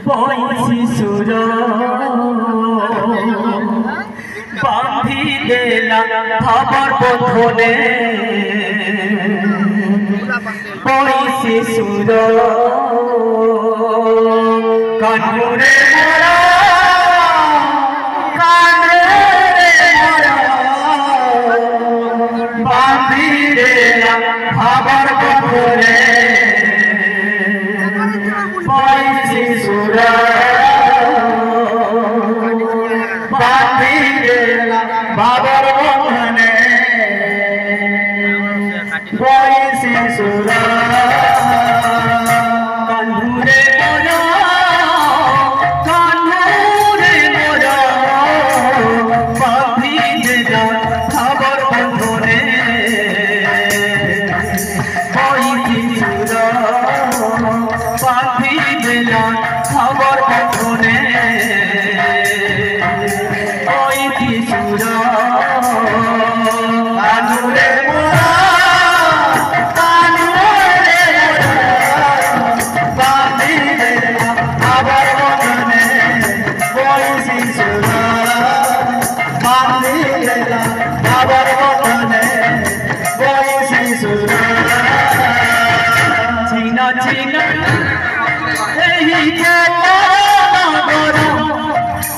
বইছি সুর বাঁধি দিলাম আমার বন্ধনে বইছি সুর কানুরে মোরা কানুরে মোরা বাঁধি দিলাম আমার বন্ধনে বইছি সুর বাঁধি দিলাম বাবার বন্ধনে বইছি সুর কানুরে মোরা কানুরে মোরা বাঁধি দিলাম বাবার বন্ধনে বইছি সুর বাঁধি দিলাম বাবার বন্ধনে বইছি সুর কানুরে মোরা China China, hey China, Goro,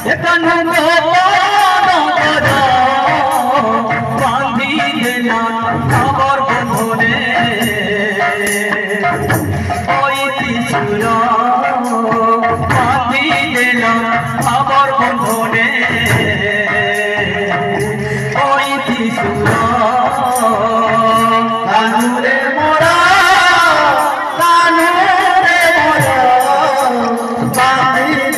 ekanu Goro, bandi dela, khabar bondhone, oi tisura, bandi dela, khabar bondhone, oi tisura, kanure mora. কানুরে মোরা কানুরে মোরা বাঁধি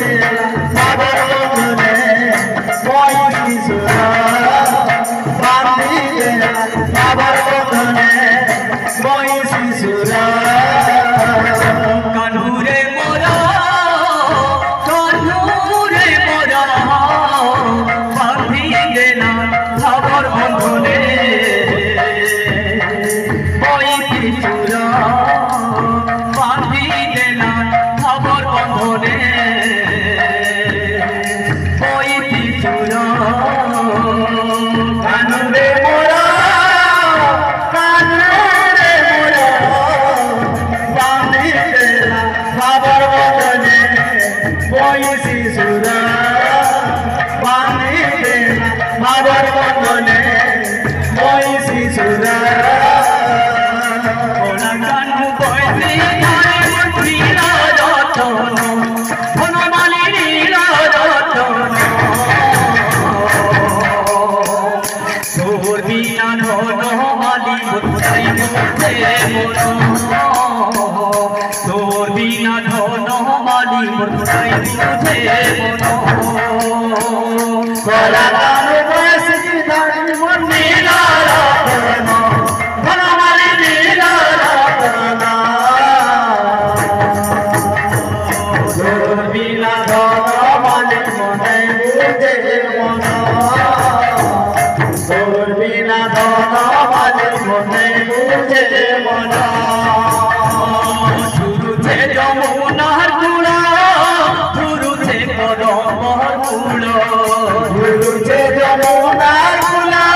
দিলাম বাবার বন্ধনে বইছি সুর বাঁধি দিলাম বাবার বন্ধনে বইছি সুর কানুরে মোরা বইছি সুর বাঁধি দিলাম বাবার বন্ধনে বইছি সুর ওরা কানু বইছি নীলা রতন বনমালী নীলা রতন তোর বিনা ধনমালী বুঝাই বুঝে মন তোর বিনা ধনমালী বুঝাই বুঝে মন কলা কানু বইছি মন নীলা রতন বনমালী নীলা রতন তোর বিনা ধনমালী মনে বুঝে মন তোর বিনা ধনমালী মনে বুঝে মন শুরুতে যমুনার কুড়া শুরুতে কদমর কুড়ো শুরুতে যমুনার কুড়া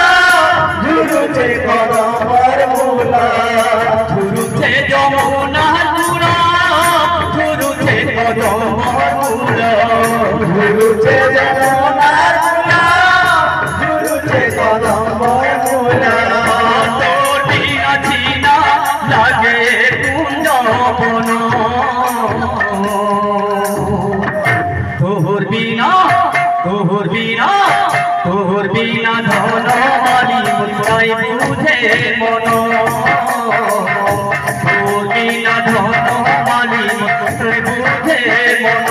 শুরুতে কদমর কুড়া শুরুতে যমুনার কুড়া শুরুতে কদমর কুড়ো শুরুতে যমুনার কুড়া শুরুতে কদমর কুড়া তোর বিনা চিনা লাগে কুঞ্জ বন তোর বিনা ধনমালী বুঝাই বুঝে মন তোর বিনা ধনমালী বুঝাই বুঝে মন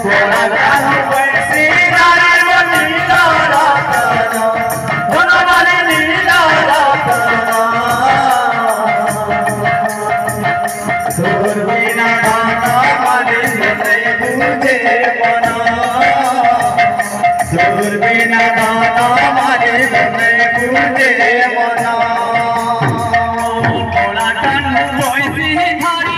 তোরা কানু বইছি নীলা রতন বনমালী নীলা রতন তোর বিনা ধনমালী বুঝাই বুঝে মন তোর বিনা ধনমালী বুঝাই বুঝে মন বয়সী ধারি